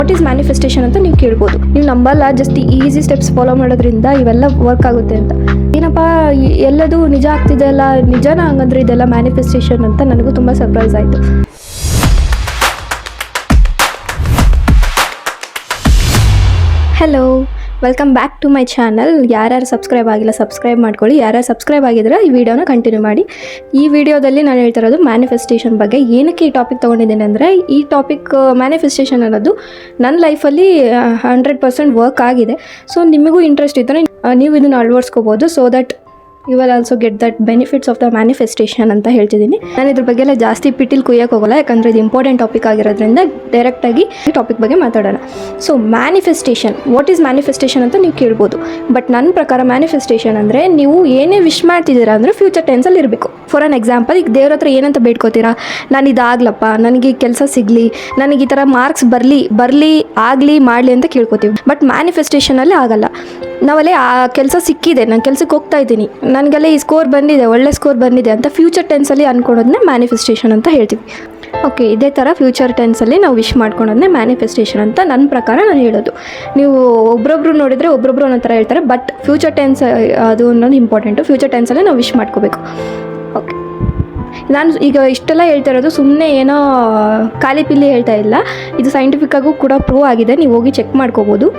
What is manifestation ಅಂತ ನೀವು ಕೇಳ್ಬೋದು. ನೀವು ನಂಬಲ್ಲ, ಜಸ್ಟ್ ಈಸಿ ಸ್ಟೆಪ್ಸ್ ಫಾಲೋ ಮಾಡೋದ್ರಿಂದ ಇವೆಲ್ಲ ವರ್ಕ್ ಆಗುತ್ತೆ ಅಂತ. ಏನಪ್ಪ ಎಲ್ಲದು ನಿಜ ಆಗ್ತಿದೆ ಅಲ್ಲ, ನಿಜನಾ ಹಂಗಂದ್ರೆ ಇದೆಲ್ಲ ಮ್ಯಾನಿಫೆಸ್ಟೇಷನ್ ಅಂತ ನನಗೂ ತುಂಬ ಸರ್ಪ್ರೈಸ್ ಆಯಿತು. Hello, welcome back to my channel. ಯಾರ್ಯಾರು ಸಬ್ಸ್ಕ್ರೈಬ್ ಆಗಿಲ್ಲ ಸಬ್ಸ್ಕ್ರೈಬ್ ಮಾಡ್ಕೊಳ್ಳಿ. ಯಾರ್ಯಾರು ಸಬ್ಸ್ಕ್ರೈಬ್ ಆಗಿದ್ರೆ ಈ ವಿಡಿಯೋನ ಕಂಟಿನ್ಯೂ ಮಾಡಿ. ಈ ವಿಡಿಯೋದಲ್ಲಿ ನಾನು ಹೇಳ್ತಾ ಇರೋದು ಮ್ಯಾನಿಫೆಸ್ಟೇಷನ್ ಬಗ್ಗೆ. ಏನಕ್ಕೆ ಈ ಟಾಪಿಕ್ ತೊಗೊಂಡಿದ್ದೀನಿ ಅಂದರೆ, ಈ ಟಾಪಿಕ್ ಮ್ಯಾನಿಫೆಸ್ಟೇಷನ್ ಅನ್ನೋದು ನನ್ನ ಲೈಫಲ್ಲಿ 100% ವರ್ಕ್ ಆಗಿದೆ. ಸೊ ನಿಮಗೂ ಇಂಟ್ರೆಸ್ಟ್ ಇದ್ದರೆ ನೀವು ಇದನ್ನು ಅಳವಡಿಸ್ಕೋಬೋದು. So that you will also get that benefits of the manifestation ಅಂತ ಹೇಳ್ತಿದ್ದೀನಿ. ನಾನು ಇದ್ರ ಬಗ್ಗೆ ಎಲ್ಲ ಜಾಸ್ತಿ ಪಿಟಿಲ್ ಕುಯ್ಯೋಕೆ ಹೋಗಲ್ಲ, ಯಾಕಂದರೆ ಇದು ಇಂಪಾರ್ಟೆಂಟ್ ಟಾಪಿಕ್ ಆಗಿರೋದ್ರಿಂದ ಡೈರೆಕ್ಟಾಗಿ ಈ ಟಾಪಿಕ್ ಬಗ್ಗೆ ಮಾತಾಡೋಣ. So manifestation, what is manifestation ಅಂತ ನೀವು ಕೇಳ್ಬೋದು. ಬಟ್ ನನ್ನ ಪ್ರಕಾರ ಮ್ಯಾನಿಫೆಸ್ಟೇಷನ್ ಅಂದರೆ, ನೀವು ಏನೇ ವಿಶ್ ಮಾಡ್ತಿದ್ದೀರಾ ಅಂದರೆ ಫ್ಯೂಚರ್ ಟೆನ್ಸಲ್ಲಿ ಇರಬೇಕು. ಫಾರ್ ಆನ್ ಎಕ್ಸಾಂಪಲ್, ಈಗ ದೇವ್ರ ಹತ್ರ ಏನಂತ ಬೇಡ್ಕೋತೀರಾ, ನಾನು ಇದಾಗ್ಲಪ್ಪ, ನನಗೆ ಕೆಲಸ ಸಿಗಲಿ, ನನಗೆ ಈ ಥರ ಮಾರ್ಕ್ಸ್ ಬರಲಿ ಆಗಲಿ ಮಾಡಲಿ ಅಂತ ಕೇಳ್ಕೊತೀವಿ. ಬಟ್ ಮ್ಯಾನಿಫೆಸ್ಟೇಷನಲ್ಲಿ ಆಗಲ್ಲ. ನಾವಲ್ಲೇ ಆ ಕೆಲಸ ಸಿಕ್ಕಿದೆ, ನಾನು ಕೆಲಸಕ್ಕೆ ಹೋಗ್ತಾ ಇದ್ದೀನಿ, ನನಗೆಲ್ಲ ಈ ಸ್ಕೋರ್ ಬಂದಿದೆ, ಒಳ್ಳೆ ಸ್ಕೋರ್ ಬಂದಿದೆ ಅಂತ ಫ್ಯೂಚರ್ ಟೆನ್ಸಲ್ಲಿ ಅಂದ್ಕೊಳೋದನ್ನೇ ಮ್ಯಾನಿಫೆಸ್ಟೇಷನ್ ಅಂತ ಹೇಳ್ತೀವಿ. ಓಕೆ, ಇದೇ ಥರ ಫ್ಯೂಚರ್ ಟೆನ್ಸಲ್ಲಿ ನಾವು ವಿಶ್ ಮಾಡ್ಕೊಳೋದನ್ನೇ ಮ್ಯಾನಿಫೆಸ್ಟೇಷನ್ ಅಂತ ನನ್ನ ಪ್ರಕಾರ ನಾನು ಹೇಳೋದು. ನೀವು ಒಬ್ಬೊಬ್ರು ನೋಡಿದರೆ ಒಬ್ಬೊಬ್ರು ಅನ್ನೋ ಥರ ಹೇಳ್ತಾರೆ, ಬಟ್ ಫ್ಯೂಚರ್ ಟೆನ್ಸ್ ಅದು ಅನ್ನೋದು ಇಂಪಾರ್ಟೆಂಟು. ಫ್ಯೂಚರ್ ಟೆನ್ಸಲ್ಲೇ ನಾವು ವಿಶ್ ಮಾಡ್ಕೋಬೇಕು. ಓಕೆ, ನಾನು ಈಗ ಇಷ್ಟೆಲ್ಲ ಹೇಳ್ತಾ ಇರೋದು ಸುಮ್ಮನೆ ಏನೋ ಖಾಲಿ ಪಿಲ್ಲಿ ಹೇಳ್ತಾ ಇಲ್ಲ. ಇದು ಸೈಂಟಿಫಿಕ್ಕಾಗೂ ಕೂಡ ಪ್ರೂವ್ ಆಗಿದೆ, ನೀವು ಹೋಗಿ ಚೆಕ್ ಮಾಡ್ಕೋಬೋದು.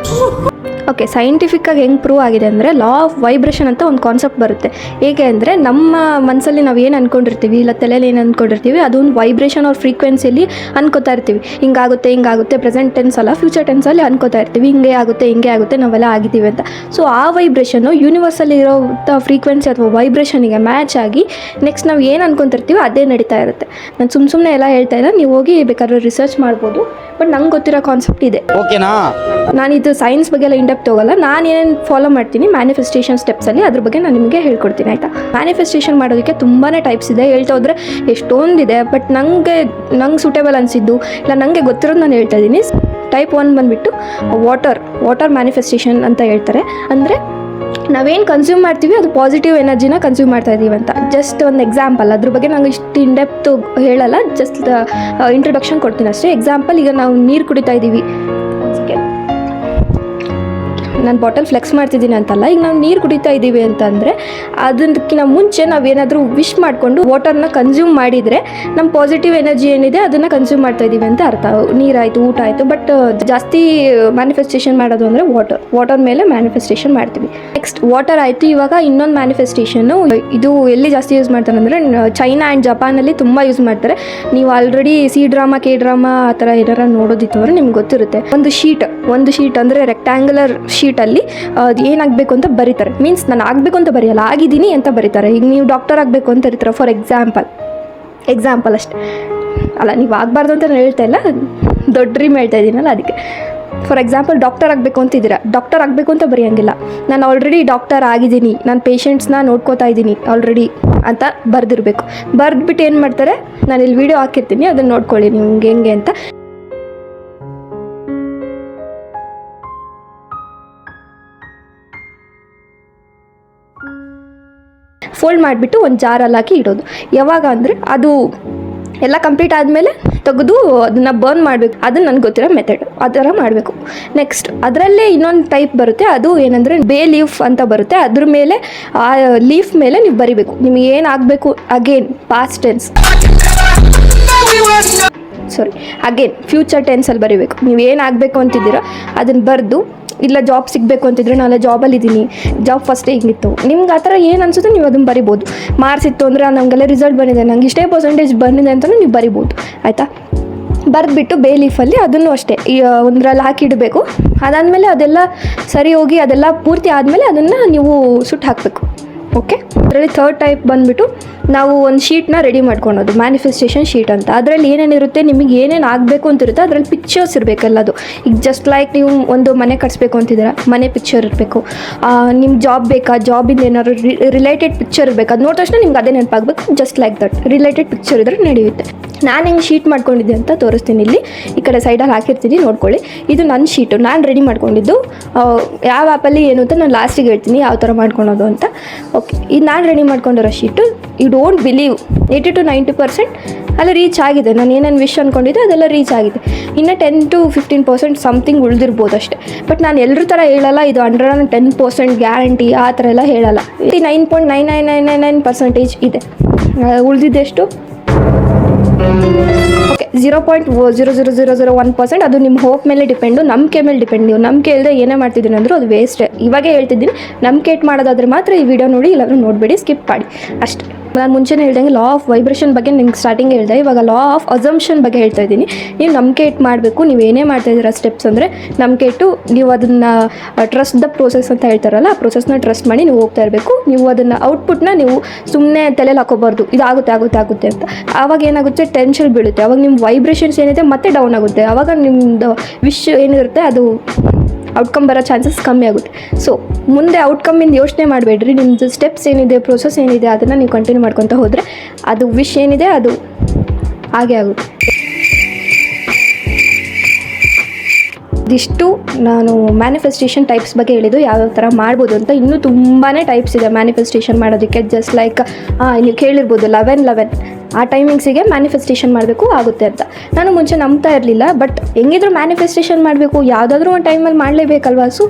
ಓಕೆ, ಸೈಂಟಿಫಿಕ್ಕಾಗಿ ಹೆಂಗೆ ಪ್ರೂವ್ ಆಗಿದೆ ಅಂದರೆ, ಲಾ ಆಫ್ ವೈಬ್ರೇಷನ್ ಅಂತ ಒಂದು ಕಾನ್ಸೆಪ್ಟ್ ಬರುತ್ತೆ. ಹೇಗೆ ಅಂದರೆ, ನಮ್ಮ ಮನಸ್ಸಲ್ಲಿ ನಾವು ಏನು ಅಂದ್ಕೊಂಡಿರ್ತೀವಿ, ಇಲ್ಲ ತಲೆಯಲ್ಲಿ ಏನು ಅಂದ್ಕೊಂಡಿರ್ತೀವಿ, ಅದೊಂದು ವೈಬ್ರೇಷನ್ ಅವ್ರ ಫ್ರೀಕ್ವೆನ್ಸಿಯಲ್ಲಿ ಅನ್ಕೋತಾ ಇರ್ತೀವಿ. ಹಿಂಗಾಗುತ್ತೆ ಪ್ರೆಸೆಂಟ್ ಟೆನ್ಸ್ ಅಲ್ಲ, ಫ್ಯೂಚರ್ ಟೆನ್ಸಲ್ಲಿ ಅನ್ಕೋತಾ ಇರ್ತೀವಿ, ಹಿಂಗೆ ಆಗುತ್ತೆ ನಾವೆಲ್ಲ ಆಗಿದ್ದೀವಿ ಅಂತ. ಸೊ ಆ ವೈಬ್ರೇಷನ್ನು ಯೂನಿವರ್ಸಲ್ಲಿ ಇರೋಂಥ ಫ್ರೀಕ್ವೆನ್ಸಿ ಅಥವಾ ವೈಬ್ರೇಷನಿಗೆ ಮ್ಯಾಚ್ ಆಗಿ ನೆಕ್ಸ್ಟ್ ನಾವು ಏನು ಅನ್ಕೊತಿರ್ತೀವಿ ಅದೇ ನಡೀತಾ ಇರುತ್ತೆ. ನಾನು ಸುಮ್ಮನೆ ಎಲ್ಲ ಹೇಳ್ತಾ ಇಲ್ಲ, ನೀವು ಹೋಗಿ ಬೇಕಾದ್ರೆ ರಿಸರ್ಚ್ ಮಾಡ್ಬೋದು. ಬಟ್ ನಂಗೆ ಗೊತ್ತಿರೋ ಕಾನ್ಸೆಪ್ಟ್ ಇದೆ, ಓಕೆನಾ? ನಾನು ಇದು ಸೈನ್ಸ್ ಬಗ್ಗೆ ಎಲ್ಲ ಇಂಡೆಪ್ತ್ ಹೋಗಲ್ಲ. ನಾನು ಏನೇನು ಫಾಲೋ ಮಾಡ್ತೀನಿ ಮ್ಯಾನಿಫೆಸ್ಟೇಷನ್ ಸ್ಟೆಪ್ಸಲ್ಲಿ, ಅದ್ರ ಬಗ್ಗೆ ನಾನು ನಿಮಗೆ ಹೇಳ್ಕೊಡ್ತೀನಿ, ಆಯಿತಾ? ಮ್ಯಾನಿಫೆಸ್ಟೇಷನ್ ಮಾಡೋದಕ್ಕೆ ತುಂಬಾ ಟೈಪ್ಸ್ ಇದೆ, ಹೇಳ್ತಾ ಹೋದರೆ ಎಷ್ಟೊಂದಿದೆ. ಬಟ್ ನಂಗೆ ಸೂಟೇಬಲ್ ಅನಿಸಿದ್ದು ಇಲ್ಲ ನನಗೆ ಗೊತ್ತಿರೋದು ನಾನು ಹೇಳ್ತಾ ಇದ್ದೀನಿ. ಟೈಪ್ 1 ಬಂದುಬಿಟ್ಟು ವಾಟರ್ ಮ್ಯಾನಿಫೆಸ್ಟೇಷನ್ ಅಂತ ಹೇಳ್ತಾರೆ. ಅಂದರೆ ನಾವೇನು ಕನ್ಸ್ಯೂಮ್ ಮಾಡ್ತೀವಿ ಅದು ಪಾಸಿಟಿವ್ ಎನರ್ಜಿನ ಕನ್ಸ್ಯೂಮ್ ಮಾಡ್ತಾ ಇದ್ದೀವಿ ಅಂತ. ಜಸ್ಟ್ ಒಂದು ಎಕ್ಸಾಂಪಲ್, ಅದ್ರ ಬಗ್ಗೆ ನಂಗೆ ಇಷ್ಟು ಇಂಡೆಪ್ತ್ ಹೇಳಲ್ಲ, ಜಸ್ಟ್ ಇಂಟ್ರೊಡಕ್ಷನ್ ಕೊಡ್ತೀನಿ ಅಷ್ಟೇ. ಎಕ್ಸಾಂಪಲ್, ಈಗ ನಾವು ನೀರು ಕುಡಿತಾ ಇದ್ದೀವಿ, ನಾನು ಬಾಟಲ್ ಫ್ಲೆಕ್ಸ್ ಮಾಡ್ತಿದ್ದೀನಿ ಅಂತಲ್ಲ, ಈಗ ನಾವು ನೀರು ಕುಡಿತಾ ಇದ್ದೀವಿ ಅಂತಂದರೆ ಅದಕ್ಕಿಂತ ಮುಂಚೆ ನಾವೇನಾದರೂ ವಿಶ್ ಮಾಡಿಕೊಂಡು ವಾಟರ್ನ ಕನ್ಸ್ಯೂಮ್ ಮಾಡಿದರೆ ನಮ್ಮ ಪಾಸಿಟಿವ್ ಎನರ್ಜಿ ಏನಿದೆ ಅದನ್ನು ಕನ್ಸ್ಯೂಮ್ ಮಾಡ್ತಾ ಇದ್ದೀವಿ ಅಂತ ಅರ್ಥ. ನೀರಾಯಿತು, ಊಟ ಆಯಿತು. ಬಟ್ ಜಾಸ್ತಿ ಮ್ಯಾನಿಫೆಸ್ಟೇಷನ್ ಮಾಡೋದು ಅಂದರೆ ವಾಟರ್ ಮೇಲೆ ಮ್ಯಾನಿಫೆಸ್ಟೇಷನ್ ಮಾಡ್ತೀವಿ. ನೆಕ್ಸ್ಟ್ ವಾಟರ್ ಆಯಿತು. ಇವಾಗ ಇನ್ನೊಂದು ಮ್ಯಾನಿಫೆಸ್ಟೇಷನ್ನು, ಇದು ಎಲ್ಲಿ ಜಾಸ್ತಿ ಯೂಸ್ ಮಾಡ್ತಾರೆ ಅಂದರೆ ಚೈನಾ ಆ್ಯಂಡ್ ಜಪಾನಲ್ಲಿ ತುಂಬ ಯೂಸ್ ಮಾಡ್ತಾರೆ. ನೀವು already C drama, K drama ಆ ಥರ ಏನಾರ ನೋಡೋದಿತ್ತು ಅಂದರೆ ನಿಮ್ಗೆ ಗೊತ್ತಿರುತ್ತೆ. ಒಂದು ಶೀಟ್ ಅಂದರೆ ರೆಕ್ಟ್ಯಾಂಗುಲರ್ ಶೀಟಲ್ಲಿ ಏನಾಗಬೇಕು ಅಂತ ಬರೀತಾರೆ. ಮೀನ್ಸ್ ನಾನು ಆಗಬೇಕು ಅಂತ ಬರೆಯಲ್ಲ, ಆಗಿದ್ದೀನಿ ಅಂತ ಬರೀತಾರೆ. ಈಗ ನೀವು ಡಾಕ್ಟರ್ ಆಗಬೇಕು ಅಂತ ಇರ್ತೀರ, ಫಾರ್ ಎಕ್ಸಾಂಪಲ್ ಅಷ್ಟೇ ಅಲ್ಲ, ನೀವು ಆಗಬಾರ್ದು ಅಂತ ನಾನು ಹೇಳ್ತಾ ಇಲ್ಲ, ದೊಡ್ಡ ಡ್ರೀಮ್ ಹೇಳ್ತಾ ಇದ್ದೀನಲ್ಲ ಅದಕ್ಕೆ. ಫಾರ್ ಎಕ್ಸಾಂಪಲ್, ಡಾಕ್ಟರ್ ಆಗಬೇಕು ಅಂತಿದ್ದೀರಾ, ಡಾಕ್ಟರ್ ಆಗಬೇಕು ಅಂತ ಬರೆಯೋಂಗಿಲ್ಲ. ನಾನು ಆಲ್ರೆಡಿ ಡಾಕ್ಟರ್ ಆಗಿದ್ದೀನಿ, ನಾನು ಪೇಷಂಟ್ಸ್ನ ನೋಡ್ಕೋತಾ ಇದ್ದೀನಿ ಆಲ್ರೆಡಿ ಅಂತ ಬರೆದಿರಬೇಕು. ಬರೆದ್ಬಿಟ್ಟು ಏನು ಮಾಡ್ತಾರೆ, ನಾನು ಇಲ್ಲಿ ವಿಡಿಯೋ ಹಾಕಿರ್ತೀನಿ, ಅದನ್ನು ನೋಡ್ಕೊಳ್ಳಿ ನೀವು ಹೆಂಗೆ ಅಂತ. ಫೋಲ್ಡ್ ಮಾಡಿಬಿಟ್ಟು ಒಂದು ಜಾರಲ್ಲಿ ಹಾಕಿ ಇಡೋದು. ಯಾವಾಗ ಅಂದರೆ ಅದು ಎಲ್ಲ ಕಂಪ್ಲೀಟ್ ಆದಮೇಲೆ ತೆಗೆದು ಅದನ್ನು ಬರ್ನ್ ಮಾಡಬೇಕು. ಅದು ನನಗೆ ಗೊತ್ತಿರೋ ಮೆಥಡ್, ಆ ಥರ ಮಾಡಬೇಕು. ನೆಕ್ಸ್ಟ್ ಅದರಲ್ಲೇ ಇನ್ನೊಂದು ಟೈಪ್ ಬರುತ್ತೆ, ಅದು ಏನಂದರೆ ಬೇ ಲೀಫ್ ಅಂತ ಬರುತ್ತೆ. ಅದ್ರ ಮೇಲೆ ಆ ಲೀಫ್ ಮೇಲೆ ನೀವು ಬರಿಬೇಕು ನಿಮಗೆ ಏನಾಗಬೇಕು. ಅಗೇನ್ ಫ್ಯೂಚರ್ ಟೆನ್ಸಲ್ಲಿ ಬರಿಬೇಕು. ನೀವು ಏನಾಗಬೇಕು ಅಂತಿದ್ದೀರೋ ಅದನ್ನು ಬರೆದು, ಇಲ್ಲ ಜಾಬ್ ಸಿಗಬೇಕು ಅಂತಿದ್ರೆ ನಾಳೆ ಜಾಬಲ್ಲಿದ್ದೀನಿ, ಜಾಬ್ ಫಸ್ಟೇ ಹಿಂಗಿತ್ತು, ನಿಮ್ಗೆ ಆ ಥರ ಏನು ಅನಿಸುತ್ತೆ ನೀವು ಅದನ್ನು ಬರಿಬೋದು. ಮಾರ್ಕ್ಸ್ ಇತ್ತು ಅಂದರೆ ನಮಗೆಲ್ಲ ರಿಸಲ್ಟ್ ಬಂದಿದೆ, ನಂಗೆ ಇಷ್ಟೇ ಪರ್ಸೆಂಟೇಜ್ ಬಂದಿದೆ ಅಂತಲೂ ನೀವು ಬರಿಬೋದು, ಆಯಿತಾ? ಬರೆದ್ಬಿಟ್ಟು ಬೇ ಲೀಫಲ್ಲಿ ಅದನ್ನು ಅಷ್ಟೇ ಒಂದರಲ್ಲಿ ಹಾಕಿಡಬೇಕು. ಅದಾದಮೇಲೆ ಅದೆಲ್ಲ ಸರಿ ಹೋಗಿ ಅದೆಲ್ಲ ಪೂರ್ತಿ ಆದಮೇಲೆ ಅದನ್ನು ನೀವು ಸುಟ್ಟು ಹಾಕಬೇಕು. ಓಕೆ, ಅದರಲ್ಲಿ ಥರ್ಡ್ ಟೈಪ್ ಬಂದುಬಿಟ್ಟು ನಾವು ಒಂದು ಶೀಟ್ನ ರೆಡಿ ಮಾಡ್ಕೊಳೋದು, ಮ್ಯಾನಿಫೆಸ್ಟೇಷನ್ ಶೀಟ್ ಅಂತ. ಅದರಲ್ಲಿ ಏನೇನಿರುತ್ತೆ, ನಿಮಗೆ ಏನೇನು ಆಗಬೇಕು ಅಂತಿರುತ್ತೆ ಅದರಲ್ಲಿ ಪಿಕ್ಚರ್ಸ್ ಇರಬೇಕು ಎಲ್ಲದು. ಈಗ ಜಸ್ಟ್ ಲೈಕ್ ನೀವು ಒಂದು ಮನೆ ಕಟ್ಸ್ಬೇಕು ಅಂತಿದ್ದೀರಾ, ಮನೆ ಪಿಕ್ಚರ್ ಇರಬೇಕು. ನಿಮ್ಮ ಜಾಬ್ ಬೇಕಾ, ಜಾಬಿಂದ ಏನಾದ್ರು ರಿಲೇಟೆಡ್ ಪಿಕ್ಚರ್ ಇರಬೇಕು. ಅದು ನೋಡಿದ ತಕ್ಷಣ ನಿಮ್ಗೆ ಅದೇ ನೆನಪಾಗಬೇಕು. Just like that related picture ಇದ್ರೆ ನಡೆಯುತ್ತೆ. ನಾನು ಹೆಂಗೆ ಶೀಟ್ ಮಾಡ್ಕೊಂಡಿದ್ದೆ ಅಂತ ತೋರಿಸ್ತೀನಿ. ಇಲ್ಲಿ ಈ ಕಡೆ ಸೈಡಲ್ಲಿ ಹಾಕಿರ್ತೀನಿ, ನೋಡ್ಕೊಳ್ಳಿ. ಇದು ನನ್ನ ಶೀಟು, ನಾನು ರೆಡಿ ಮಾಡ್ಕೊಂಡಿದ್ದು. ಯಾವ ಆ್ಯಪಲ್ಲಿ ಏನು ಅಂತ ನಾನು ಲಾಸ್ಟಿಗೆ ಹೇಳ್ತೀನಿ ಯಾವ ಥರ ಮಾಡ್ಕೊಳೋದು ಅಂತ. ಓಕೆ, ಇದು ನಾನು ರೆಡಿ ಮಾಡ್ಕೊಂಡಿರೋ sheet. You don't believe 80 to 90% ಅಲ್ಲ ರೀಚ್ ಆಗಿದೆ. ನಾನು ಏನೇನು ವಿಶ್ ಅಂದ್ಕೊಂಡಿದ್ದೆ ಅದೆಲ್ಲ ರೀಚ್ ಆಗಿದೆ. ಇನ್ನು 10 to 15% ಸಮಥಿಂಗ್ ಉಳಿದಿರ್ಬೋದು ಅಷ್ಟೇ. ಬಟ್ ನಾನು ಎಲ್ಲರ ಥರ ಹೇಳಲ್ಲ, ಇದು 110% ಗ್ಯಾರಂಟಿ ಆ ಥರ ಎಲ್ಲ ಹೇಳಲ್ಲ. 99.9999% ಇದೆ. ಉಳಿದಿದ್ದೆಷ್ಟು? ಓಕೆ, 0.00001%. ಅದು ನಿಮ್ಮ ಹೋಪ್ ಮೇಲೆ ಡಿಪೆಂಡು, ನಂಬಿಕೆ ಮೇಲೆ ಡಿಪೆಂಡ್. ನೀವು ನಂಬಿಕೆ ಇಲ್ಲದೆ ಏನೇ ಮಾಡ್ತಿದ್ದೀನಿ ಅಂದರೂ ಅದು ವೇಸ್ಟೇ. ಇವಾಗೇ ಹೇಳ್ತಿದ್ದೀನಿ, ನಂಬಿಕೆ ಇಟ್ಟು ಮಾಡೋದಾದ್ರೆ ಮಾತ್ರ ಈ ವಿಡಿಯೋ ನೋಡಿ, ಇಲ್ಲಾಂದ್ರೆ ನೋಡಬೇಡಿ, ಸ್ಕಿಪ್ ಮಾಡಿ ಅಷ್ಟೇ. ನಾನು ಮುಂಚೆನೇ ಹೇಳ್ದಂಗೆ ಲಾ ಆಫ್ ವೈಬ್ರೇಷನ್ ಬಗ್ಗೆ ನಿಮ್ಗೆ ಸ್ಟಾರ್ಟಿಂಗ್ ಹೇಳಿದೆ. ಇವಾಗ ಲಾ ಆಫ್ ಅಸಂಪ್ಷನ್ ಬಗ್ಗೆ ಹೇಳ್ತಾ ಇದ್ದೀನಿ. ನೀವು ನಂಬಿಕೆ ಇಟ್ಟು ಮಾಡಬೇಕು. ನೀವು ಏನೇ ಮಾಡ್ತಾಯಿದ್ದೀರ ಸ್ಟೆಪ್ಸ್ ಅಂದರೆ ನಂಬಿಕೆ ಇಟ್ಟು ನೀವು ಅದನ್ನು ಟ್ರಸ್ಟ್ ದ ಪ್ರೋಸೆಸ್ ಅಂತ ಹೇಳ್ತಾರಲ್ಲ, ಆ ಪ್ರೋಸೆಸ್ನ ಟ್ರಸ್ಟ್ ಮಾಡಿ ನೀವು ಹೋಗ್ತಾ ಇರಬೇಕು. ನೀವು ಅದನ್ನು ಔಟ್ಪುಟ್ನ ನೀವು ಸುಮ್ಮನೆ ತಲೆಯಲ್ಲಿ ಹಾಕೋಬಾರ್ದು, ಇದು ಆಗುತ್ತೆ ಅಂತ. ಆವಾಗ ಏನಾಗುತ್ತೆ, ಟೆನ್ಷನ್ ಬೀಳುತ್ತೆ. ಆವಾಗ ನಿಮ್ಮ ವೈಬ್ರೇಷನ್ಸ್ ಏನಿದೆ ಮತ್ತೆ ಡೌನ್ ಆಗುತ್ತೆ. ಆವಾಗ ನಿಮ್ಮದು ವಿಶ್ ಏನಿರುತ್ತೆ ಅದು ಔಟ್ಕಮ್ ಬರೋ ಚಾನ್ಸಸ್ ಕಮ್ಮಿ ಆಗುತ್ತೆ. ಸೊ ಮುಂದೆ ಔಟ್ಕಮ್ಮಿಂದ ಯೋಚನೆ ಮಾಡಬೇಡ್ರಿ. ನಿಮ್ಮದು ಸ್ಟೆಪ್ಸ್ ಏನಿದೆ, ಪ್ರೋಸೆಸ್ ಏನಿದೆ ಅದನ್ನು ನೀವು ಕಂಟಿನ್ಯೂ ಮಾಡ್ಕೊತ ಹೋದರೆ ಅದು ವಿಶ್ ಏನಿದೆ ಅದು ಹಾಗೆ ಆಗುತ್ತೆ. ಇದಿಷ್ಟು ನಾನು ಮ್ಯಾನಿಫೆಸ್ಟೇಷನ್ ಟೈಪ್ಸ್ ಬಗ್ಗೆ ಹೇಳಿದ್ದು, ಯಾವ್ಯಾವ ಥರ ಮಾಡ್ಬೋದು ಅಂತ. ಇನ್ನೂ ತುಂಬಾ ಟೈಪ್ಸ್ ಇದೆ ಮ್ಯಾನಿಫೆಸ್ಟೇಷನ್ ಮಾಡೋದಕ್ಕೆ. ಜಸ್ಟ್ ಲೈಕ್ ನೀವು ಕೇಳಿರ್ಬೋದು 11 ಆ ಟೈಮಿಂಗ್ಸಿಗೆ ಮ್ಯಾನಿಫೆಸ್ಟೇಷನ್ ಮಾಡಬೇಕು ಆಗುತ್ತೆ ಅಂತ. ನಾನು ಮುಂಚೆ ನಂಬ್ತಾ ಇರಲಿಲ್ಲ. ಬಟ್ ಹೆಂಗಿದ್ರು ಮ್ಯಾನಿಫೆಸ್ಟೇಷನ್ ಮಾಡಬೇಕು, ಯಾವುದಾದ್ರೂ ಒಂದು ಟೈಮಲ್ಲಿ ಮಾಡಲೇಬೇಕಲ್ವಾ. ಸೊ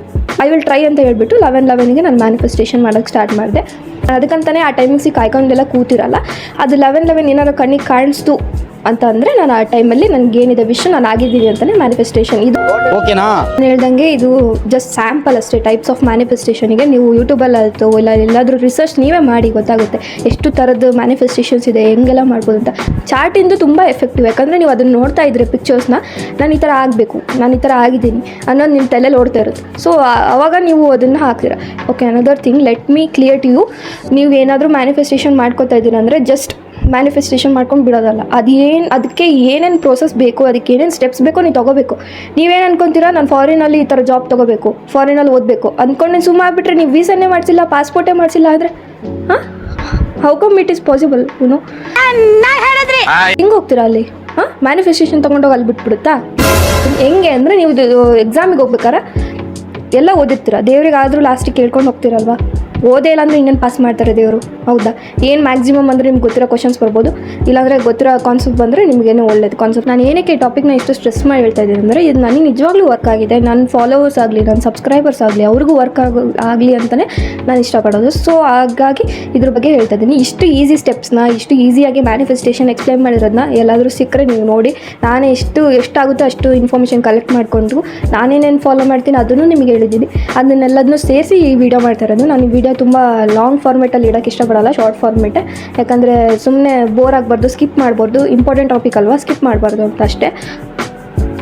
ಐ ವಿಲ್ ಟ್ರೈ ಅಂತ ಹೇಳ್ಬಿಟ್ಟು 11 ನಾನು ಮ್ಯಾನಿಫೆಸ್ಟೇಷನ್ ಮಾಡೋಕ್ಕೆ ಸ್ಟಾರ್ಟ್ ಮಾಡಿದೆ. ಅದಕ್ಕಂತಲೇ ಆ ಟೈಮಿಂಗ್ಸಿಗೆ ಕಾಯ್ಕೊಂಡೆಲ್ಲ ಕೂತಿರಲ್ಲ. ಅದು 11 ಏನಾದ್ರು ಕಣ್ಣಿಗೆ ಕಾಣಿಸ್ತು ಅಂತ ಅಂದರೆ ನಾನು ಆ ಟೈಮಲ್ಲಿ ನನಗೇನಿದೆ ವಿಷಯ ನಾನು ಆಗಿದ್ದೀನಿ ಅಂತಲೇ ಮ್ಯಾನಿಫೆಸ್ಟೇಷನ್. ಇದು ಓಕೆನಾ? ನಾನು ಹೇಳ್ದಂಗೆ ಇದು ಜಸ್ಟ್ ಸ್ಯಾಂಪಲ್ ಅಷ್ಟೇ ಟೈಪ್ಸ್ ಆಫ್ ಮ್ಯಾನಿಫೆಸ್ಟೇಷನಿಗೆ. ನೀವು ಯೂಟ್ಯೂಬಲ್ಲಿ ಆಯಿತು ಇಲ್ಲ ಎಲ್ಲಾದರೂ ರಿಸರ್ಚ್ ನೀವೇ ಮಾಡಿ ಗೊತ್ತಾಗುತ್ತೆ ಎಷ್ಟು ಥರದ್ದು ಮ್ಯಾನಿಫೆಸ್ಟೇಷನ್ಸ್ ಇದೆ, ಹೆಂಗೆಲ್ಲ ಮಾಡ್ಬೋದು ಅಂತ. ಚಾರ್ಟಿಂದು ತುಂಬ ಎಫೆಕ್ಟಿವ್. ಯಾಕಂದರೆ ನೀವು ಅದನ್ನು ನೋಡ್ತಾ ಇದ್ರೆ ಪಿಕ್ಚರ್ಸ್ನ, ನಾನು ಈ ಥರ ಆಗಬೇಕು, ನಾನು ಈ ಥರ ಆಗಿದ್ದೀನಿ ಅನ್ನೋದು ನಿಮ್ಮ ತಲೆಯಲ್ಲಿ ಓಡ್ತಾ ಇರುತ್ತೆ. ಸೊ ಆವಾಗ ನೀವು ಅದನ್ನು ಹಾಕ್ತೀರ. Okay, another thing, let me clear to you. ನೀವು ಏನಾದರೂ ಮ್ಯಾನಿಫೆಸ್ಟೇಷನ್ ಮಾಡ್ಕೋತಾ ಇದ್ದೀರ ಅಂದರೆ ಜಸ್ಟ್ ಮ್ಯಾನಿಫೆಸ್ಟೇಷನ್ ಮಾಡ್ಕೊಂಡು ಬಿಡೋದಲ್ಲ. ಅದಕ್ಕೆ ಏನೇನು ಪ್ರೋಸೆಸ್ ಬೇಕು, ಅದಕ್ಕೆ ಏನೇನು ಸ್ಟೆಪ್ಸ್ ಬೇಕೋ ನೀವು ತೊಗೋಬೇಕು. ನೀವೇನು ಅನ್ಕೊತೀರಾ, ನಾನು ಫಾರಿನಲ್ಲಿ ಈ ಥರ ಜಾಬ್ ತೊಗೋಬೇಕು, ಫಾರಿನಲ್ಲಿ ಓದಬೇಕು ಅಂದ್ಕೊಂಡು ನೀವು ಸುಮ್ಮನೆ ಆಗಿಬಿಟ್ರೆ, ನೀವು ವೀಸಾನೇ ಮಾಡಿಸಿಲ್ಲ, ಪಾಸ್ಪೋರ್ಟೇ ಮಾಡಿಸಿಲ್ಲ ಅಂದರೆ how come it is possible? YONO ಹೆಂಗೆ ಹೋಗ್ತೀರಾ ಅಲ್ಲಿ? ಮ್ಯಾನಿಫೆಸ್ಟೇಷನ್ ತೊಗೊಂಡೋಗಿ ಅಲ್ಲಿ ಬಿಟ್ಬಿಡುತ್ತಾ? ಹೆಂಗೆ ಅಂದರೆ ನೀವು ಎಕ್ಸಾಮಿಗೆ ಹೋಗ್ಬೇಕಾರೆ ಎಲ್ಲ ಓದಿರ್ತೀರ, ದೇವ್ರಿಗಾದರೂ ಲಾಸ್ಟಿಗೆ ಕೇಳ್ಕೊಂಡು ಹೋಗ್ತೀರಲ್ವಾ. ಓದೇ ಇಲ್ಲ ಅಂದರೆ ಇನ್ನೇನು ಪಾಸ್ ಮಾಡ್ತಾರೆ ದೇವರು, ಹೌದಾ? ಏನು ಮ್ಯಾಕ್ಸಿಮಮ್ ಅಂದರೆ ನಿಮ್ಗೆ ಗೊತ್ತಿರೋ ಕ್ವಶನ್ಸ್ ಬರ್ಬೋದು, ಇಲ್ಲಾಂದರೆ ಗೊತ್ತಿರೋ ಕಾನ್ಸೆಪ್ಟ್ ಬಂದರೆ ನಿಮಗೇನೋ ಒಳ್ಳೇದು ಕಾನ್ಸೆಪ್ಟ್. ನಾನು ಏನಕ್ಕೆ ಈ ಟಾಪಿಕ್ನ ಇಷ್ಟು ಸ್ಟ್ರೆಸ್ ಮಾಡಿ ಹೇಳ್ತಾ ಇದ್ದೀನಿ ಅಂದರೆ, ಇದು ನನಗೆ ನಿಜವಾಗ್ಲೂ ವರ್ಕ್ ಆಗಿದೆ. ನನ್ನ ಫಾಲೋವರ್ಸ್ ಆಗಲಿ, ನನ್ನ ಸಬ್ಸ್ಕ್ರೈಬರ್ಸ್ ಆಗಲಿ, ಅವ್ರಿಗೂ ವರ್ಕ್ ಆಗಲಿ ಅಂತಲೇ ನಾನು ಇಷ್ಟಪಡೋದು. ಸೊ ಹಾಗಾಗಿ ಇದ್ರ ಬಗ್ಗೆ ಹೇಳ್ತಾ ಇದ್ದೀನಿ. ಇಷ್ಟು ಈಸಿ ಸ್ಟೆಪ್ಸ್ನ, ಇಷ್ಟು ಈಸಿಯಾಗಿ ಮ್ಯಾನಿಫೆಸ್ಟೇಷನ್ ಎಕ್ಸ್ಪ್ಲೈನ್ ಮಾಡಿರೋದನ್ನ ಎಲ್ಲಾದರೂ ಸಿಕ್ಕರೆ ನೀವು ನೋಡಿ. ನಾನೇ ಎಷ್ಟಾಗುತ್ತೋ ಅಷ್ಟು ಇನ್ಫಾರ್ಮೇಷನ್ ಕಲೆಕ್ಟ್ ಮಾಡಿಕೊಂಡು ನಾನೇನೇನು ಫಾಲೋ ಮಾಡ್ತೀನಿ ಅದನ್ನು ನಿಮಗೆ ಹೇಳಿದ್ದೀನಿ. ಅದನ್ನೆಲ್ಲದನ್ನೂ ಸೇರಿಸಿ ಈ ವಿಡಿಯೋ ಮಾಡ್ತಾ ಇರೋದು. ನಾನು ಈ ವಿಡಿಯೋ ತುಂಬ ಲಾಂಗ್ ಫಾರ್ಮೇಟಲ್ಲಿ ಇಡೋಕ್ಕೆ ಇಷ್ಟಪಡಲ್ಲ, ಶಾರ್ಟ್ ಫಾರ್ಮೇಟೇ. ಯಾಕಂದರೆ ಸುಮ್ಮನೆ ಬೋರ್ ಆಗಬಾರ್ದು, ಸ್ಕಿಪ್ ಮಾಡ್ಬಾರ್ದು. ಇಂಪಾರ್ಟೆಂಟ್ ಟಾಪಿಕ್ ಅಲ್ವಾ, ಸ್ಕಿಪ್ ಮಾಡಬಾರ್ದು ಅಂತ ಅಷ್ಟೇ.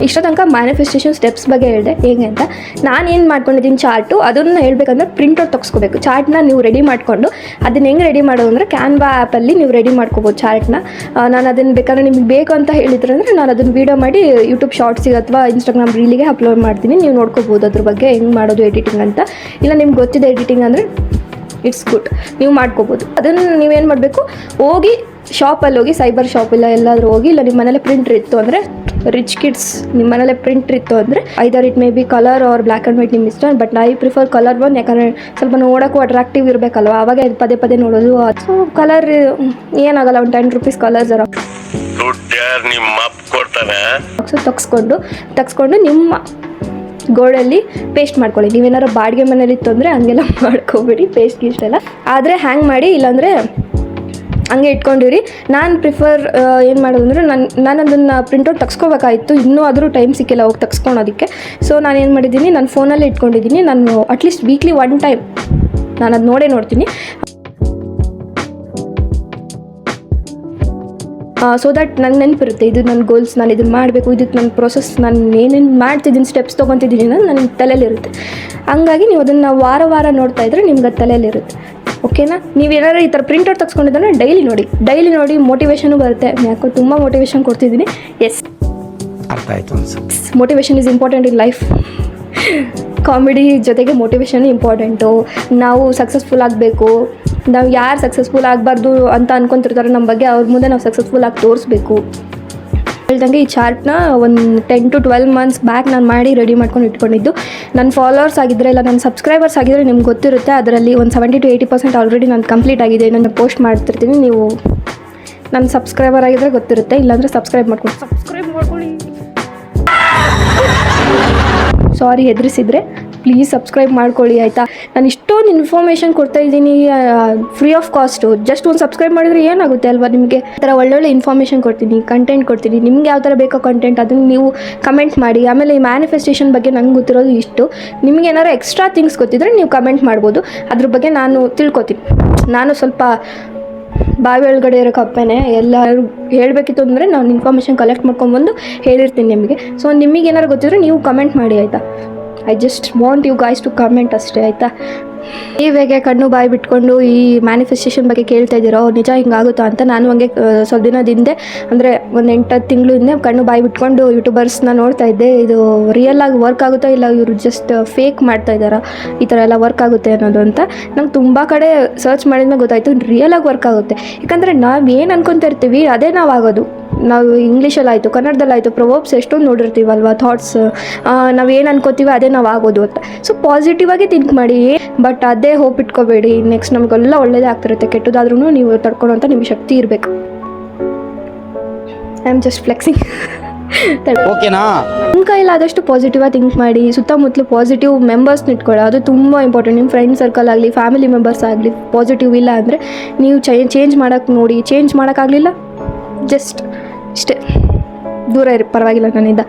ಇಷ್ಟ ತನಕ ಮ್ಯಾನಿಫೆಸ್ಟೇಷನ್ ಸ್ಟೆಪ್ಸ್ ಬಗ್ಗೆ ಹೇಳಿದೆ ಹೇಗೆ ಅಂತ. ನಾನು ಏನು ಮಾಡ್ಕೊಂಡಿದ್ದೀನಿ ಚಾರ್ಟು, ಅದನ್ನು ಹೇಳ್ಬೇಕಂದ್ರೆ ಪ್ರಿಂಟೌಟ್ ತೆಗೆಸ್ಕೋಬೇಕು. ಚಾರ್ಟ್ನ ನೀವು ರೆಡಿ ಮಾಡಿಕೊಂಡು ಅದನ್ನು ಹೆಂಗೆ ರೆಡಿ ಮಾಡೋದು ಅಂದರೆ ಕ್ಯಾನ್ವಾ ಆ್ಯಪಲ್ಲಿ ನೀವು ರೆಡಿ ಮಾಡ್ಕೋಬೋದು ಚಾರ್ಟ್ನ. ನಾನು ಅದನ್ನು ಬೇಕಾದ್ರೆ ನಿಮ್ಗೆ ಬೇಕು ಅಂತ ಹೇಳಿದ್ರೆ ಅಂದರೆ ನಾನು ಅದನ್ನು ವೀಡಿಯೋ ಮಾಡಿ ಯೂಟ್ಯೂಬ್ ಶಾರ್ಟ್ಸಿಗೆ ಅಥವಾ ಇನ್ಸ್ಟಾಗ್ರಾಮ್ ರೀಲಿಗೆ ಅಪ್ಲೋಡ್ ಮಾಡ್ತೀನಿ. ನೀವು ನೋಡ್ಕೋಬೋದು ಅದ್ರ ಬಗ್ಗೆ ಹೆಂಗೆ ಮಾಡೋದು ಎಡಿಟಿಂಗ್ ಅಂತ. ಇಲ್ಲ ನಿಮ್ಗೆ ಗೊತ್ತಿದೆ ಎಡಿಟಿಂಗ್ ಅಂದರೆ ಇಟ್ಸ್ ಗುಡ್, ನೀವು ಮಾಡ್ಕೋಬೋದು. ಅದನ್ನು ನೀವೇನು ಮಾಡಬೇಕು, ಹೋಗಿ ಶಾಪಲ್ಲಿ ಹೋಗಿ, ಸೈಬರ್ ಶಾಪ್ ಇಲ್ಲ ಎಲ್ಲಾದರೂ ಹೋಗಿ, ಇಲ್ಲ ನಿಮ್ಮ ಮನೇಲೆ ಪ್ರಿಂಟ್ರ್ ಇತ್ತು ಅಂದರೆ, ರಿಚ್ ಕಿಡ್ಸ್ ನಿಮ್ಮ ಮನೇಲೆ ಪ್ರಿಂಟ್ರ್ ಇತ್ತು ಅಂದರೆ either it may be colour or black and white ನಿಮ್ಮ ಇಷ್ಟ. But I prefer colour one. ಯಾಕಂದರೆ ಸ್ವಲ್ಪ ನೋಡೋಕ್ಕೂ ಅಟ್ರಾಕ್ಟಿವ್ ಇರಬೇಕಲ್ವ, ಆವಾಗ ಪದೇ ನೋಡೋದು. ಸೊ ಕಲರ್ ಏನಾಗಲ್ಲ, ಒಂದು 10 ರೂಪೀಸ್ ಕಲರ್ಸ್ ಅರ ತಗ್ಸ್ಕೊಂಡು ನಿಮ್ಮ ಗೋಡಲ್ಲಿ ಪೇಸ್ಟ್ ಮಾಡ್ಕೊಳ್ಳಿ. ನೀವೇನಾರು ಬಾಡಿಗೆ ಮನೇಲಿ ಇತ್ತು ಅಂದರೆ ಹಂಗೆಲ್ಲ ಮಾಡ್ಕೋಬೇಡಿ, ಪೇಸ್ಟ್ ಇಷ್ಟೆಲ್ಲ. ಆದರೆ ಹ್ಯಾಂಗ್ ಮಾಡಿ, ಇಲ್ಲಾಂದರೆ ಹಂಗೆ ಇಟ್ಕೊಂಡಿರಿ. ನಾನು ಪ್ರಿಫರ್ ಏನು ಮಾಡೋದು ಅಂದರೆ, ನಾನು ಅದನ್ನು ಪ್ರಿಂಟೌಟ್ ತೆಗ್ಸ್ಕೋಬೇಕಾಯಿತು, ಇನ್ನೂ ಆದರೂ ಟೈಮ್ ಸಿಕ್ಕಿಲ್ಲ ಹೋಗಿ ತೆಗ್ಸ್ಕೊಳೋದಕ್ಕೆ. ಸೊ ನಾನು ಏನು ಮಾಡಿದ್ದೀನಿ, ನನ್ನ ಫೋನಲ್ಲೇ ಇಟ್ಕೊಂಡಿದ್ದೀನಿ. ನಾನು ಅಟ್ಲೀಸ್ಟ್ ವೀಕ್ಲಿ 1 ಟೈಮ್ ನಾನು ಅದು ನೋಡ್ತೀನಿ. ಸೊ ದಟ್ ನಂಗೆ ನೆನಪಿರುತ್ತೆ, ಇದು ನನ್ನ ಗೋಲ್ಸ್, ನಾನು ಇದನ್ನು ಮಾಡಬೇಕು, ಇದಕ್ಕೆ ನನ್ನ ಪ್ರೊಸೆಸ್, ನಾನು ಏನೇನು ಮಾಡ್ತಿದ್ದೀನಿ, ಸ್ಟೆಪ್ಸ್ ತೊಗೊತಿದ್ದೀನಿ ಅನ್ನೋದು ನನ್ನ ತಲೆಯಲ್ಲಿರುತ್ತೆ. ಹಂಗಾಗಿ ನೀವು ಅದನ್ನು ವಾರ ನೋಡ್ತಾ ಇದ್ದರೆ ನಿಮ್ಗೆ ಅದು ತಲೆಯಲ್ಲಿರುತ್ತೆ. ಓಕೆನಾ? ನೀವೇನಾದ್ರು ಈ ಥರ ಪ್ರಿಂಟೌಟ್ ತೆಗೆಸ್ಕೊಂಡಿದ್ದಾನೆ ಡೈಲಿ ನೋಡಿ ಮೋಟಿವೇಶನು ಬರುತ್ತೆ. ಯಾಕೋ ತುಂಬ ಮೋಟಿವೇಶನ್ ಕೊಡ್ತಿದ್ದೀನಿ. ಎಸ್, ಅರ್ಥ ಆಯಿತು ಅನ್ಸುತ್ತೆ. Motivation is important in life. Comedy ಜೊತೆಗೆ ಮೋಟಿವೇಶನ್ ಇಂಪಾರ್ಟೆಂಟು. ನಾವು ಸಕ್ಸಸ್ಫುಲ್ ಆಗಬೇಕು, ನಾವು ಯಾರು ಸಕ್ಸಸ್ಫುಲ್ ಆಗಬಾರ್ದು ಅಂತ ಅನ್ಕೊತಿರ್ತಾರೆ ನಮ್ಮ ಬಗ್ಗೆ, ಅವ್ರ ಮುಂದೆ ನಾವು ಸಕ್ಸಸ್ಫುಲ್ ಆಗಿ ತೋರಿಸ್ಬೇಕು. ಹೇಳ್ದಂಗೆ ಈ ಚಾರ್ಟ್ನ ಒಂದು 10 to 12 months ಬ್ಯಾಕ್ ನಾನು ಮಾಡಿ ರೆಡಿ ಮಾಡ್ಕೊಂಡು ಇಟ್ಕೊಂಡಿದ್ದು. ನನ್ನ ಫಾಲೋವರ್ಸ್ ಆಗಿದ್ದರೆ ಇಲ್ಲ ನನ್ನ ಸಬ್ಸ್ಕ್ರೈಬರ್ಸ್ ಆಗಿದ್ದರೆ ನಿಮ್ಗೆ ಗೊತ್ತಿರುತ್ತೆ, ಅದರಲ್ಲಿ ಒಂದು 70 to 80% ಆಲ್ರೆಡಿ ನಾನು ಕಂಪ್ಲೀಟ್ ಆಗಿದೆ. ನಾನು ಪೋಸ್ಟ್ ಮಾಡ್ತಿರ್ತೀನಿ, ನೀವು ನನ್ನ ಸಬ್ಸ್ಕ್ರೈಬರ್ ಆಗಿದ್ದರೆ ಗೊತ್ತಿರುತ್ತೆ, ಇಲ್ಲಾಂದರೆ ಸಬ್ಸ್ಕ್ರೈಬ್ ಮಾಡ್ಕೊಳ್ಳಿ. ಸಾರಿ ಹೆದರಿಸಿದರೆ ಪ್ಲೀಸ್ ಸಬ್ಸ್ಕ್ರೈಬ್ ಮಾಡ್ಕೊಳ್ಳಿ ಆಯಿತಾ. ನಾನು ಇಷ್ಟೊಂದು ಇನ್ಫಾರ್ಮೇಷನ್ ಕೊಡ್ತಾ ಇದ್ದೀನಿ ಫ್ರೀ ಆಫ್ ಕಾಸ್ಟು. ಜಸ್ಟ್ ಒಂದು ಸಬ್ಸ್ಕ್ರೈಬ್ ಮಾಡಿದರೆ ಏನಾಗುತ್ತೆ ಅಲ್ವಾ ನಿಮಗೆ. ಆ ಥರ ಒಳ್ಳೊಳ್ಳೆ ಇನ್ಫಾರ್ಮೇಷನ್ ಕೊಡ್ತೀನಿ, ಕಂಟೆಂಟ್ ಕೊಡ್ತೀನಿ. ನಿಮ್ಗೆ ಯಾವ ಥರ ಬೇಕೋ ಕಂಟೆಂಟ್ ಅದನ್ನು ನೀವು ಕಮೆಂಟ್ ಮಾಡಿ. ಆಮೇಲೆ ಈ ಮ್ಯಾನಿಫೆಸ್ಟೇಷನ್ ಬಗ್ಗೆ ನಂಗೆ ಗೊತ್ತಿರೋದು ಇಷ್ಟು. ನಿಮ್ಗೆ ಏನಾದ್ರು ಎಕ್ಸ್ಟ್ರಾ ಥಿಂಗ್ಸ್ ಗೊತ್ತಿದ್ರೆ ನೀವು ಕಮೆಂಟ್ ಮಾಡ್ಬೋದು, ಅದ್ರ ಬಗ್ಗೆ ನಾನು ತಿಳ್ಕೊತೀನಿ. ನಾನು ಸ್ವಲ್ಪ ಬಾವಿ ಒಳಗಡೆ ಇರೋ ಕಪ್ಪೆನೇ, ಎಲ್ಲರೂ ಹೇಳಬೇಕಿತ್ತು ಅಂದರೆ ನಾನು ಇನ್ಫಾರ್ಮೇಷನ್ ಕಲೆಕ್ಟ್ ಮಾಡ್ಕೊಂಡ್ಬಂದು ಹೇಳಿರ್ತೀನಿ ನಿಮಗೆ. ಸೊ ನಿಮಗೆ ಏನಾದ್ರು ಗೊತ್ತಿದ್ರೆ ನೀವು ಕಮೆಂಟ್ ಮಾಡಿ ಆಯಿತಾ. I just want you guys to comment ಅಷ್ಟೇ ಆಯಿತಾ. ನೀವೇಗೆ ಕಣ್ಣು ಬಾಯಿ ಬಿಟ್ಕೊಂಡು ಈ ಮ್ಯಾನಿಫೆಸ್ಟೇಷನ್ ಬಗ್ಗೆ ಕೇಳ್ತಾ ಇದ್ದೀರೋ, ನಿಜ ಹಿಂಗಾಗುತ್ತಾ ಅಂತ. ನಾನು ಹಂಗೆ ಸ್ವಲ್ಪ ದಿನದ ಹಿಂದೆ ಅಂದರೆ ಒಂದು 8-10 ತಿಂಗಳು ಹಿಂದೆ ಕಣ್ಣು ಬಾಯಿ ಬಿಟ್ಕೊಂಡು ಯೂಟ್ಯೂಬರ್ಸ್ನ ನೋಡ್ತಾ ಇದ್ದೆ. ಇದು ರಿಯಲ್ ಆಗಿ ವರ್ಕ್ ಆಗುತ್ತಾ ಇಲ್ಲ ಇವರು ಜಸ್ಟ್ ಫೇಕ್ ಮಾಡ್ತಾ ಇದ್ದಾರಾ, ಈ ಥರ ಎಲ್ಲ ವರ್ಕ್ ಆಗುತ್ತೆ ಅನ್ನೋದು ಅಂತ ನಂಗೆ ತುಂಬ ಕಡೆ ಸರ್ಚ್ ಮಾಡಿದ್ಮೇಲೆ ಗೊತ್ತಾಯಿತು ರಿಯಲ್ ಆಗಿ ವರ್ಕ್ ಆಗುತ್ತೆ. ಯಾಕಂದರೆ ನಾವು ಏನು ಅನ್ಕೊತಾ ಇರ್ತೀವಿ ಅದೇ ನಾವು ಆಗೋದು. ನಾವು ಇಂಗ್ಲೀಷಲ್ಲಾಯಿತು ಕನ್ನಡದಲ್ಲಾಯಿತು ಪ್ರೊವರ್ಬ್ಸ್ ಎಷ್ಟೊಂದು ನೋಡಿರ್ತೀವಲ್ವ, ಥಾಟ್ಸ್ ನಾವೇನು ಅನ್ಕೋತೀವಿ ಅದೇ ನಾವು ಆಗೋದು ಅಂತ. ಸೊ ಪಾಸಿಟಿವಾಗಿ ಥಿಂಕ್ ಮಾಡಿ, ಬಟ್ ಅದೇ ಹೋಪ್ ಇಟ್ಕೋಬೇಡಿ. ನೆಕ್ಸ್ಟ್ ನಮಗೆಲ್ಲ ಒಳ್ಳೇದೇ ಆಗ್ತಿರುತ್ತೆ, ಕೆಟ್ಟದಾದ್ರೂ ನೀವು ತಡ್ಕೊಳ್ಳೋಂಥ ನಿಮಗೆ ಶಕ್ತಿ ಇರಬೇಕು. I am just flexing. ಓಕೆನಾ? ನಿಮ್ಮ ಕೈಲಾದಷ್ಟು ಪಾಸಿಟಿವ್ ಆಗಿ ಥಿಂಕ್ ಮಾಡಿ. ಸುತ್ತಮುತ್ತಲು ಪಾಸಿಟಿವ್ ಮೆಂಬರ್ಸ್ನ ಇಟ್ಕೊಳ್ಳಿ, ಅದು ತುಂಬ ಇಂಪಾರ್ಟೆಂಟ್. ನಿಮ್ಮ ಫ್ರೆಂಡ್ ಸರ್ಕಲ್ ಆಗಲಿ, ಫ್ಯಾಮಿಲಿ ಮೆಂಬರ್ಸ್ ಆಗಲಿ ಪಾಸಿಟಿವ್ ಇಲ್ಲ ಅಂದರೆ ನೀವು ಚೇಂಜ್ ಮಾಡೋಕ್ಕೆ ನೋಡಿ. ಚೇಂಜ್ ಮಾಡೋಕ್ಕಾಗಲಿಲ್ಲ ಜಸ್ಟ್ ಇಷ್ಟೇ, ದೂರ ಇರಿ, ಪರವಾಗಿಲ್ಲ ನನ್ನಿಂದ.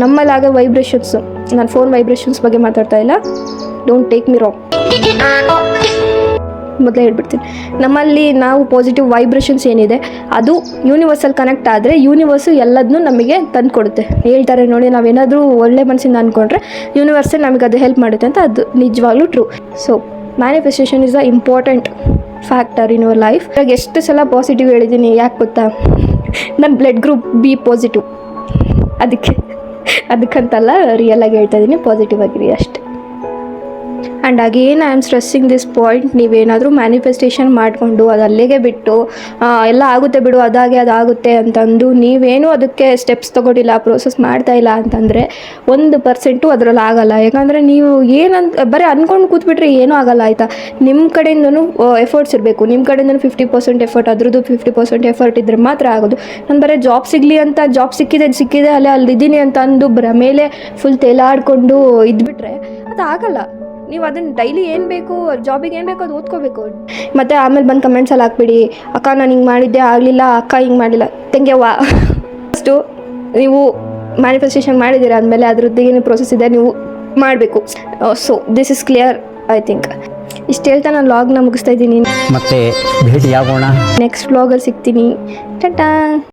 ನಮ್ಮಲ್ಲಾಗ ವೈಬ್ರೇಷನ್ಸು, ನಾನು ಫೋನ್ ವೈಬ್ರೇಷನ್ಸ್ ಬಗ್ಗೆ ಮಾತಾಡ್ತಾ ಇಲ್ಲ, ಡೋಂಟ್ ಟೇಕ್ ಮಿ ರಾಂಗ್, ಮೊದಲೇ ಹೇಳ್ಬಿಡ್ತೀನಿ. ನಮ್ಮಲ್ಲಿ ನಾವು ಪಾಸಿಟಿವ್ ವೈಬ್ರೇಷನ್ಸ್ ಏನಿದೆ ಅದು ಯೂನಿವರ್ಸಲ್ಲಿ ಕನೆಕ್ಟ್ ಆದರೆ ಯೂನಿವರ್ಸು ಎಲ್ಲದನ್ನೂ ನಮಗೆ ತಂದು ಕೊಡುತ್ತೆ. ಹೇಳ್ತಾರೆ ನೋಡಿ, ನಾವೇನಾದರೂ ಒಳ್ಳೆ ಮನಸ್ಸಿಂದ ಅಂದ್ಕೊಂಡ್ರೆ ಯೂನಿವರ್ಸೇ ನಮಗೆ ಅದು ಹೆಲ್ಪ್ ಮಾಡುತ್ತೆ ಅಂತ. ಅದು ನಿಜವಾಗ್ಲೂ true. So manifestation is a important factor in your life. ಇವಾಗ ಎಷ್ಟು ಸಲ ಪಾಸಿಟಿವ್ ಹೇಳಿದ್ದೀನಿ, ಯಾಕೆ ಗೊತ್ತಾ? ನನ್ನ ಬ್ಲಡ್ ಗ್ರೂಪ್ ಬಿ ಪಾಸಿಟಿವ್, ಅದಕ್ಕಂತಲ್ಲ, ರಿಯಲಾಗಿ ಹೇಳ್ತಾ ಇದ್ದೀನಿ, ಪಾಸಿಟಿವ್ ಆಗಿರಿ ಅಷ್ಟೇ. And again I am stressing this point. ನೀವೇನಾದರೂ ಮ್ಯಾನಿಫೆಸ್ಟೇಷನ್ ಮಾಡಿಕೊಂಡು ಅದು ಅಲ್ಲಿಗೆ ಬಿಟ್ಟು ಎಲ್ಲ ಆಗುತ್ತೆ ಬಿಡು, ಅದಾಗುತ್ತೆ ಅಂತಂದು ನೀವೇನು ಅದಕ್ಕೆ ಸ್ಟೆಪ್ಸ್ ತೊಗೊಟ್ಟಿಲ್ಲ, ಪ್ರೋಸೆಸ್ ಮಾಡ್ತಾಯಿಲ್ಲ ಅಂತಂದರೆ 1% ಅದರಲ್ಲಿ ಆಗಲ್ಲ. ಯಾಕಂದರೆ ನೀವು ಬರೀ ಅಂದ್ಕೊಂಡು ಕೂತ್ಬಿಟ್ರೆ ಏನೂ ಆಗಲ್ಲ ಆಯಿತಾ. ನಿಮ್ಮ ಕಡೆಯಿಂದನೂ ಎಫರ್ಟ್ಸ್ ಇರಬೇಕು. ನಿಮ್ಮ ಕಡೆಯಿಂದನೂ 50% ಎಫರ್ಟ್, ಅದ್ರದ್ದು 50% ಎಫರ್ಟ್ ಇದ್ದರೆ ಮಾತ್ರ ಆಗೋದು. ನಾನು ಬರೀ ಜಾಬ್ ಸಿಗಲಿ ಅಂತ, ಜಾಬ್ ಸಿಕ್ಕಿದೆ ಅಲ್ಲಿದ್ದೀನಿ ಅಂತ ಅಂದು ಮೇಲೆ ಫುಲ್ ತೇಲಾಡ್ಕೊಂಡು ಇದ್ಬಿಟ್ರೆ ಅದು ಆಗಲ್ಲ. ನೀವು ಅದನ್ನು ಡೈಲಿ ಏನು ಬೇಕು, ಜಾಬಿಗೆ ಏನು ಬೇಕು ಅದು ಓದ್ಕೋಬೇಕು. ಮತ್ತು ಆಮೇಲೆ ಬಂದು ಕಮೆಂಟ್ಸಲ್ಲಿ ಹಾಕ್ಬಿಡಿ, ಅಕ್ಕ ನಾನು ಹಿಂಗೆ ಮಾಡಿದ್ದೆ ಆಗಲಿಲ್ಲ, ಅಕ್ಕ ಹಿಂಗೆ ಮಾಡಿಲ್ಲ, ತಂಗೆ ಫಸ್ಟು ನೀವು ಮ್ಯಾನಿಫೆಸ್ಟೇಷನ್ ಮಾಡಿದ್ದೀರಾ ಅಂದಮೇಲೆ ಅದ್ರದ್ದು ಏನು ಪ್ರೋಸೆಸ್ ಇದೆ ನೀವು ಮಾಡಬೇಕು. So this is clear I think. ಇಷ್ಟು ಹೇಳ್ತಾ ನಾನು ವ್ಲಾಗ್ನ ಮುಗಿಸ್ತಾ ಇದ್ದೀನಿ. ಮತ್ತೆ ಭೇಟಿಯಾಗೋಣ, ನೆಕ್ಸ್ಟ್ ವ್ಲಾಗಲ್ಲಿ ಸಿಗ್ತೀನಿ. ಟಾಟಾ.